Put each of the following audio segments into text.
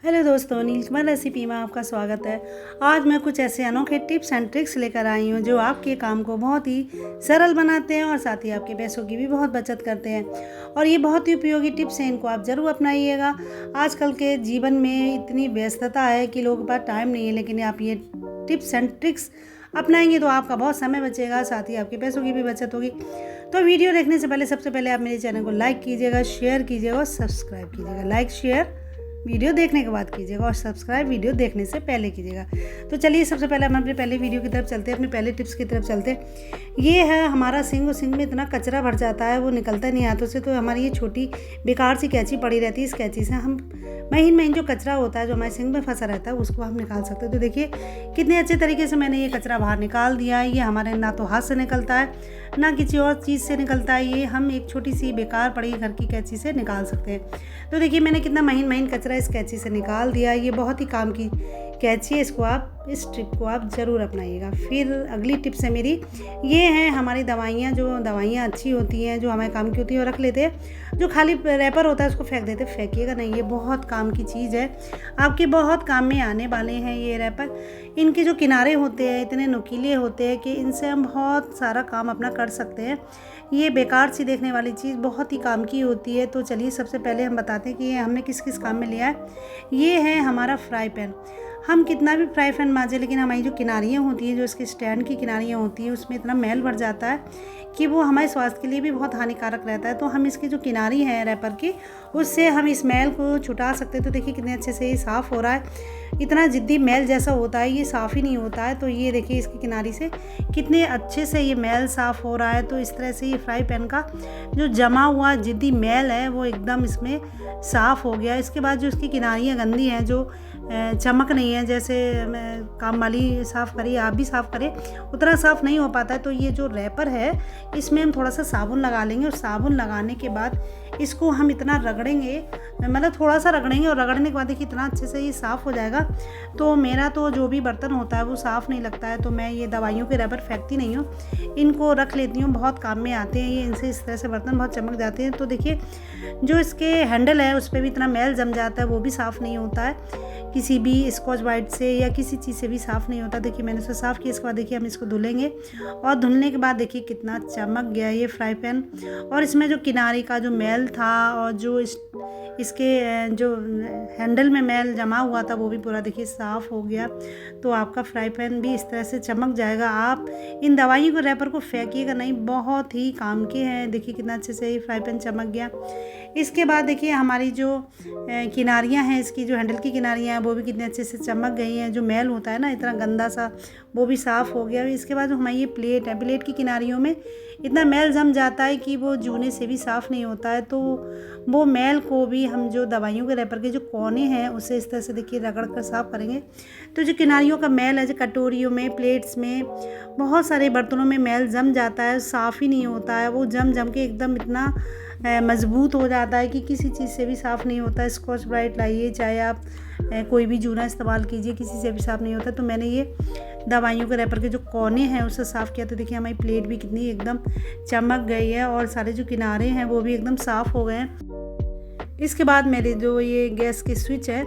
Hello दोस्तों, नीलकमल recipe में आपका स्वागत है। आज मैं कुछ ऐसे अनोखे टिप्स एंड ट्रिक्स लेकर आई हूँ जो आपके काम को बहुत ही सरल बनाते हैं और साथ ही आपके पैसों की भी बहुत बचत करते हैं। और ये बहुत ही उपयोगी टिप्स हैं, इनको आप ज़रूर अपनाइएगा। आजकल के जीवन में इतनी व्यस्तता है कि लोगों के पास टाइम नहीं है, लेकिन आप ये टिप्स एंड ट्रिक्स अपनाएंगे तो आपका बहुत समय बचेगा, साथ ही आपके पैसों की भी बचत होगी। तो वीडियो देखने से पहले सबसे पहले आप मेरे चैनल को लाइक कीजिएगा, शेयर कीजिएगा और सब्सक्राइब कीजिएगा। लाइक शेयर वीडियो देखने के बाद कीजिएगा और सब्सक्राइब वीडियो देखने से पहले कीजिएगा। तो चलिए सबसे पहले हम अपने पहले वीडियो की तरफ चलते हैं, अपने पहले टिप्स की तरफ चलते हैं। ये है हमारा सिंग। सिंग में इतना कचरा भर जाता है, वो निकलता नहीं हाथों से। तो हमारी ये छोटी बेकार सी कैंची पड़ी रहती है, इस कैंची से हम महीन जो कचरा होता है जो हमारे सिंग में फंसा रहता है उसको हम निकाल सकते हैं। तो देखिए कितने अच्छे तरीके से मैंने ये कचरा बाहर निकाल दिया है। ये हमारे ना तो हाथ से निकलता है ना किसी और चीज़ से निकलता है, ये हम एक छोटी सी बेकार पड़ी घर की कैंची से निकाल सकते हैं। तो देखिए मैंने कितना महीन कचरा इस कैंची से निकाल दिया। ये बहुत ही काम की कैंची है, इस ट्रिक को आप ज़रूर अपनाइएगा। फिर अगली टिप्स है मेरी, ये हैं हमारी दवाइयाँ। जो दवाइयाँ अच्छी होती हैं, जो हमारे काम की होती है, वो रख लेते हैं। जो खाली रैपर होता है उसको फेंक देते हैं, फेंकिएगा नहीं, ये बहुत काम की चीज़ है, आपके बहुत काम में आने वाले हैं ये रैपर। इनके जो किनारे होते हैं इतने नुकीले होते हैं कि इनसे हम बहुत सारा काम अपना कर सकते हैं। ये बेकार सी देखने वाली चीज़ बहुत ही काम की होती है। तो चलिए सबसे पहले हम बताते हैं कि ये हमने किस किस काम में लिया है। ये है हमारा फ्राई पैन। हम कितना भी फ्राई पैन मांजे, लेकिन हमारी जो किनारियाँ होती हैं, जो इसके स्टैंड की किनारियाँ होती हैं, उसमें इतना मैल भर जाता है कि वो हमारे स्वास्थ्य के लिए भी बहुत हानिकारक रहता है। तो हम इसकी जो किनारी है रैपर की, उससे हम इस मैल को छुटा सकते हैं। तो देखिए कितने अच्छे से ये साफ़ हो रहा है। इतना जिद्दी मैल जैसा होता है, ये साफ़ ही नहीं होता है। तो ये देखिए इसकी किनारी से कितने अच्छे से ये मैल साफ़ हो रहा है। तो इस तरह से ये फ्राई पैन का जो जमा हुआ जिद्दी मैल है वो एकदम इसमें साफ़ हो गया। इसके बाद जो इसकी किनारियाँ गंदी हैं, जो चमक नहीं है, जैसे काम वाली साफ़ करिए, आप भी साफ़ करें, उतना साफ़ नहीं हो पाता है। तो ये जो रैपर है इसमें हम थोड़ा सा साबुन लगा लेंगे और साबुन लगाने के बाद इसको हम इतना रगड़ेंगे, मतलब थोड़ा सा रगड़ेंगे और रगड़ने के बाद देखिए इतना अच्छे से ये साफ़ हो जाएगा। तो मेरा तो जो भी बर्तन होता है वो साफ़ नहीं लगता है, तो मैं ये दवाइयों के रैपर फेंकती नहीं हूँ, इनको रख लेती हूँ, बहुत काम में आते हैं ये। इनसे इस तरह से बर्तन बहुत चमक जाते हैं। तो देखिए जो इसके हैंडल है उस पर भी इतना मैल जम जाता है, वो भी साफ़ नहीं होता है किसी भी स्कॉच ब्राइट से या किसी चीज़ से भी साफ़ नहीं होता। देखिए मैंने उसे साफ़ किया। इसके बाद देखिए हम इसको धुलेंगे और धुलने के बाद देखिए कितना चमक गया ये फ्राई पैन। और इसमें जो किनारे का जो मैल था और जो इसके जो हैंडल में मैल जमा हुआ था वो भी पूरा देखिए साफ़ हो गया। तो आपका फ्राई पैन भी इस तरह से चमक जाएगा। आप इन दवाइयों को रैपर को फेंकिएगा नहीं, बहुत ही काम के हैं। देखिए कितना अच्छे से ये फ्राई पैन चमक गया। इसके बाद देखिए हमारी जो किनारियाँ हैं, इसकी जो हैंडल की किनारियाँ हैं वो भी कितने अच्छे से चमक गई हैं। जो मैल होता है ना इतना गंदा सा, वो भी साफ़ हो गया। इसके बाद जो हमारी ये प्लेट है, प्लेट की किनारियों में इतना मैल जम जाता है कि वो जूने से भी साफ़ नहीं होता है। तो वो मैल को भी हम जो दवाइयों के रैपर के जो कोने हैं उसे इस तरह से देखिए रगड़ कर साफ़ करेंगे। तो जो किनारियों का मैल है, जो कटोरियों में, प्लेट्स में, बहुत सारे बर्तनों में मैल जम जाता है, साफ़ ही नहीं होता है, वो जम के एकदम इतना मजबूत हो जाता है कि किसी चीज़ से भी साफ़ नहीं होता है। स्कॉच ब्राइट लाइए, चाहे आप कोई भी जूना इस्तेमाल कीजिए, किसी से भी साफ़ नहीं होता। तो मैंने ये दवाइयों के रैपर के जो कोने हैं उसे साफ़ किया। तो देखिए हमारी प्लेट भी कितनी एकदम चमक गई है और सारे जो किनारे हैं वो भी एकदम साफ़ हो गए हैं। इसके बाद मेरे जो ये गैस के स्विच है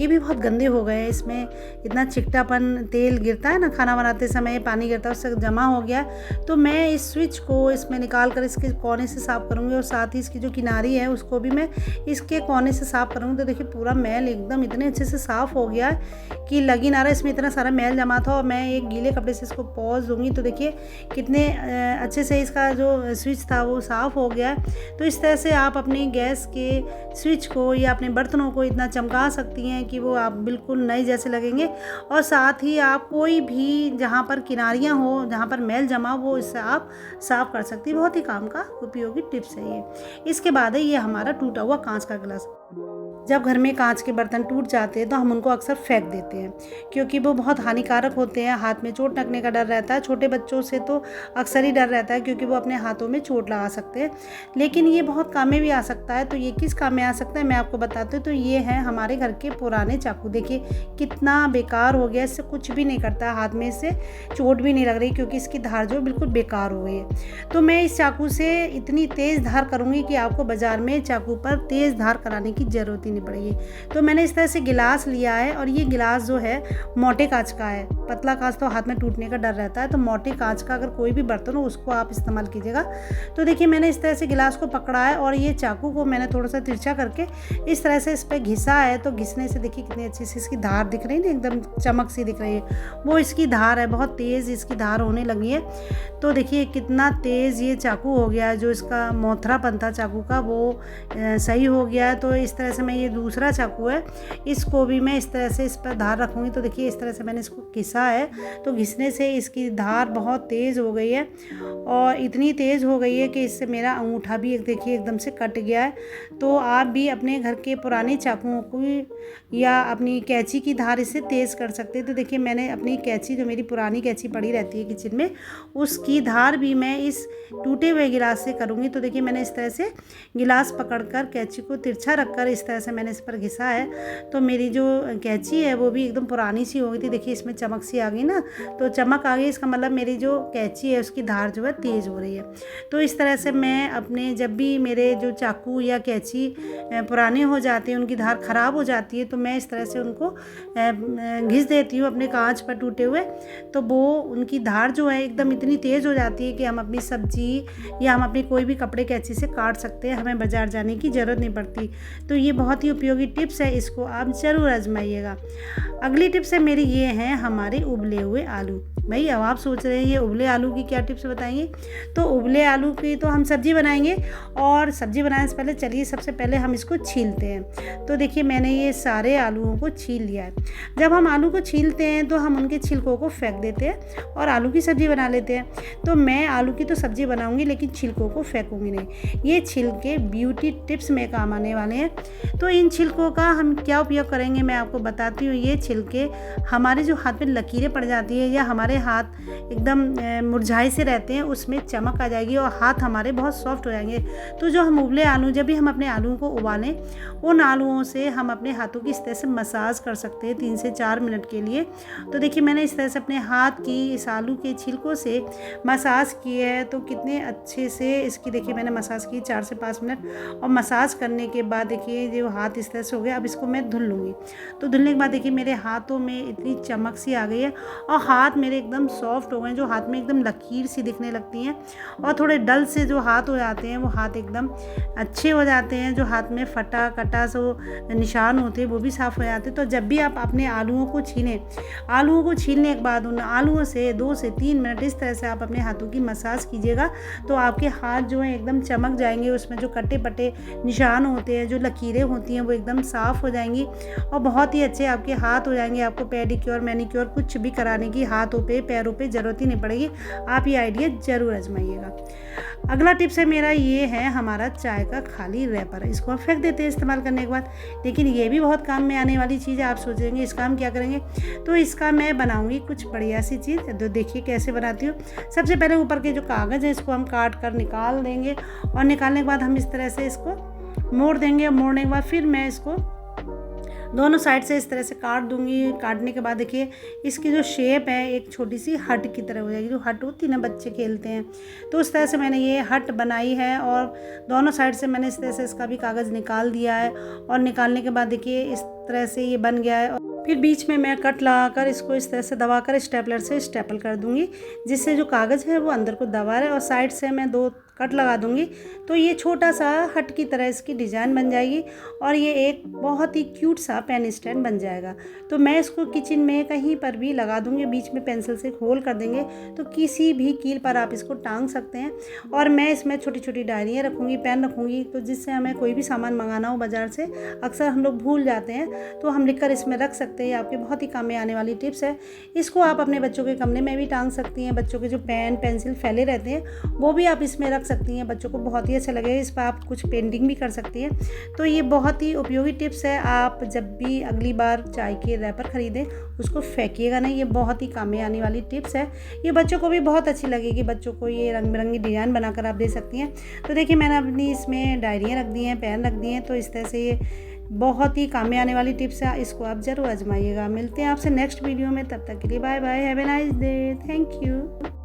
ये भी बहुत गंदे हो गए हैं। इसमें इतना चिकटापन, तेल गिरता है ना खाना बनाते समय, पानी गिरता है, उससे जमा हो गया। तो मैं इस स्विच को इसमें निकाल कर इसके कोने से साफ़ करूँगी और साथ ही इसकी जो किनारी है उसको भी मैं इसके कोने से साफ़ करूँगी। तो देखिए पूरा मैल एकदम इतने अच्छे से साफ़ हो गया कि लग ही ना रहा इसमें इतना सारा मैल जमा था। और मैं एक गीले कपड़े से इसको पोंछ दूँगी। तो देखिए कितने अच्छे से इसका जो स्विच था वो साफ़ हो गया। तो इस तरह से आप अपनी गैस के स्विच को या अपने बर्तनों को इतना चमका सकती हैं कि वो आप बिल्कुल नए जैसे लगेंगे। और साथ ही आप कोई भी जहाँ पर किनारियाँ हो, जहाँ पर मैल जमा हो, इससे आप साफ़ कर सकती हैं। बहुत ही काम का उपयोगी टिप्स है ये। इसके बाद है ये हमारा टूटा हुआ कांच का गिलास। जब घर में कांच के बर्तन टूट जाते हैं तो हम उनको अक्सर फेंक देते हैं, क्योंकि वो बहुत हानिकारक होते हैं। हाथ में चोट लगने का डर रहता है। छोटे बच्चों से तो अक्सर ही डर रहता है, क्योंकि वो अपने हाथों में चोट लगा सकते हैं। लेकिन ये बहुत काम में भी आ सकता है। तो ये किस काम में आ सकता है मैं आपको बताती हूँ। तो ये है हमारे घर के पुराने चाकू। देखिए कितना बेकार हो गया, इससे कुछ भी नहीं करता, हाथ में इससे चोट भी नहीं लग रही, क्योंकि इसकी धार जो बिल्कुल बेकार हो गई है। तो मैं इस चाकू से इतनी तेज़ धार करूँगी कि आपको बाज़ार में चाकू पर तेज़ धार कराने की ज़रूरत ही नहीं नहीं पड़ेगी। तो मैंने इस तरह से गिलास लिया है और ये गिलास जो है मोटे कांच का है। पतला कांच तो हाथ में टूटने का डर रहता है, तो मोटे कांच का अगर कोई भी बर्तन हो उसको आप इस्तेमाल कीजिएगा। तो देखिए मैंने इस तरह से गिलास को पकड़ा है और ये चाकू को मैंने थोड़ा सा तिरछा करके इस तरह से इस पर घिसा है। तो घिसने से देखिए कितनी अच्छी सी इसकी धार दिख रही है ना, एकदम चमक सी दिख रही है, वो इसकी धार है, बहुत तेज़ इसकी धार होने लगी है। तो देखिए कितना तेज़ ये चाकू हो गया, जो इसका मोथरापन था चाकू का वो सही हो गया है। तो इस तरह से मैं ये दूसरा चाकू है इसको भी मैं इस तरह से इस पर धार रखूँगी। तो देखिए इस तरह से मैंने इसको घिसा है, तो घिसने से इसकी धार बहुत तेज़ हो गई है और इतनी तेज़ हो गई है कि इससे मेरा अंगूठा भी देखिए एकदम से कट गया है। तो आप भी अपने घर के पुराने चाकुओं को या अपनी कैंची की धार इससे तेज़ कर सकते हैं। तो देखिए मैंने अपनी कैंची, जो मेरी पुरानी कैंची पड़ी रहती है किचन में, उसकी धार भी मैं इस टूटे हुए गिलास से करूँगी। तो देखिए मैंने इस तरह से गिलास पकड़कर कैंची को तिरछा रखकर इस तरह से मैंने इस पर घिसा है। तो मेरी जो कैंची है वो भी एकदम पुरानी सी हो गई थी, देखिए इसमें चमक सी आ गई ना, तो चमक आ गई, इसका मतलब मेरी जो कैंची है उसकी धार जो है तेज़ हो रही है। तो इस तरह से मैं अपने जब भी मेरे जो चाकू या कैंची पुराने हो जाते हैं, उनकी धार ख़राब हो जाती है, तो मैं इस तरह से उनको घिस देती हूँ अपने कांच पर टूटे हुए। तो वो उनकी धार जो है एकदम इतनी तेज़ हो जाती है कि हम अपनी सब्जी या हम अपनी कोई भी कपड़े कैंची से काट सकते हैं, हमें बाज़ार जाने की ज़रूरत नहीं पड़ती। तो ये बहुत ही उपयोगी टिप्स है, इसको आप ज़रूर आजमाइएगा। अगली टिप्स है मेरी ये हैं हमारे उबले हुए आलू। भाई अब आप सोच रहे हैं ये उबले आलू की क्या टिप्स बताएंगे, तो उबले आलू की तो हम सब्ज़ी बनाएंगे, और सब्ज़ी बनाने से पहले चलिए सबसे पहले हम इसको छीलते हैं। तो देखिए मैंने ये सारे आलूओं को छील लिया है। जब हम आलू को छीलते हैं तो हम उनके छिलकों को फेंक देते हैं और आलू की सब्ज़ी बना लेते हैं। तो मैं आलू की तो सब्ज़ी बनाऊंगी लेकिन छिलकों को फेंकूंगी नहीं। ये छिलके ब्यूटी टिप्स में काम आने वाले हैं। तो इन छिलकों का हम क्या उपयोग करेंगे मैं आपको बताती हूँ। ये छिलके हमारे जो हाथ में लकीरें पड़ जाती है या हमारे हाथ एकदम मुरझाए से रहते हैं, उसमें चमक आ जाएगी और हाथ हमारे बहुत सॉफ्ट हो जाएंगे। तो जो हम उबले आलू, जब भी हम अपने आलूओं को उबालें, उन आलूओं से हम अपने हाथों की इस तरह से मसाज कर सकते हैं 3 से 4 मिनट के लिए। तो देखिए मैंने इस तरह से अपने हाथ की इस आलू के छिलकों से मसाज की है। तो कितने अच्छे से इसकी देखिए मैंने मसाज की 4 से 5 मिनट, और मसाज करने के बाद देखिए जो हाथ इस तरह से हो गया। अब इसको मैं धुल लूँगी। तो धुलने के बाद देखिए मेरे हाथों में इतनी चमक सी आ गई है और हाथ मेरे एकदम सॉफ्ट हो गए, जो हाथ में एकदम लकीर सी दिखने लगती हैं। और थोड़े डल से जो हाथ हो जाते हैं वो हाथ एकदम अच्छे हो जाते हैं। जो हाथ में फटा कटा सो निशान होते हैं वो भी साफ़ हो जाते हैं। तो जब भी आप अपने आलूओं को छीलें, आलूओं को छीलने के बाद उन आलूओं से 2 से 3 मिनट इस तरह से आप अपने हाथों की मसाज कीजिएगा। तो आपके हाथ जो है एकदम चमक जाएंगे, उसमें जो कटे पटे निशान होते हैं, जो लकीरें होती हैं, वो एकदम साफ़ हो जाएंगी और बहुत ही अच्छे आपके हाथ हो जाएंगे। आपको पेडिक्योर मैनिक्योर कुछ भी कराने की हाथों पे पैरों पे ज़रूरत ही नहीं पड़ेगी। आप ये आइडिया ज़रूर आजमाइएगा। अगला टिप्स है मेरा ये है हमारा चाय का खाली रैपर। इसको हम फेंक देते हैं इस्तेमाल करने के बाद, लेकिन ये भी बहुत काम में आने वाली चीज़ है। आप सोचेंगे इसका हम क्या करेंगे, तो इसका मैं बनाऊंगी कुछ बढ़िया सी चीज़। तो देखिए कैसे बनाती हूँ। सबसे पहले ऊपर के जो कागज़ है इसको हम काट कर निकाल देंगे, और निकालने के बाद हम इस तरह से इसको मोड़ देंगे। और मोड़ने के बाद फिर मैं इसको दोनों साइड से इस तरह से काट दूंगी। काटने के बाद देखिए इसकी जो शेप है एक छोटी सी हट की तरह हो जाएगी। जो हट होती है ना, बच्चे खेलते हैं, तो उस तरह से मैंने ये हट बनाई है। और दोनों साइड से मैंने इस तरह से इसका भी कागज़ निकाल दिया है। और निकालने के बाद देखिए इस तरह से ये बन गया है। फिर बीच में मैं कट लगाकर इसको इस तरह से दबाकर स्टेपलर से स्टेपल कर दूंगी, जिससे जो कागज़ है वो अंदर को दबा रहे, और साइड से मैं 2 कट लगा दूंगी। तो ये छोटा सा हट की तरह इसकी डिज़ाइन बन जाएगी और ये एक बहुत ही क्यूट सा पेन स्टैंड बन जाएगा। तो मैं इसको किचन में कहीं पर भी लगा दूंगी, बीच में पेंसिल से होल कर देंगे, तो किसी भी कील पर आप इसको टांग सकते हैं। और मैं इसमें छोटी छोटी डायरियाँ रखूँगी, पेन रखूँगी, तो जिससे हमें कोई भी सामान मंगाना हो बाज़ार से, अक्सर हम लोग भूल जाते हैं, तो हम लिख कर इसमें रख सकते हैं। आपके बहुत ही काम में आने वाली टिप्स है। इसको आप अपने बच्चों के कमरे में भी टांग सकती हैं। बच्चों के जो पेन पेंसिल फैले रहते हैं वो भी आप इसमें रख सकती हैं, बच्चों को बहुत ही अच्छा लगेगा। इस पर आप कुछ पेंटिंग भी कर सकती हैं। तो ये बहुत ही उपयोगी टिप्स है। आप जब भी अगली बार चाय के रैपर खरीदें उसको फेंकिएगा नहीं, ये बहुत ही काम में आने वाली टिप्स है। ये बच्चों को भी बहुत अच्छी लगेगी। बच्चों को ये रंग बिरंगी डिज़ाइन बनाकर आप दे सकती हैं। तो देखिए मैंने अपनी इसमें डायरियाँ रख दी हैं, पेन रख दिए हैं। तो इस तरह से ये बहुत ही काम में आने वाली टिप्स है, इसको आप ज़रूर आजमाइएगा। मिलते हैं आपसे नेक्स्ट वीडियो में, तब तक के लिए bye bye, have a nice day, thank you.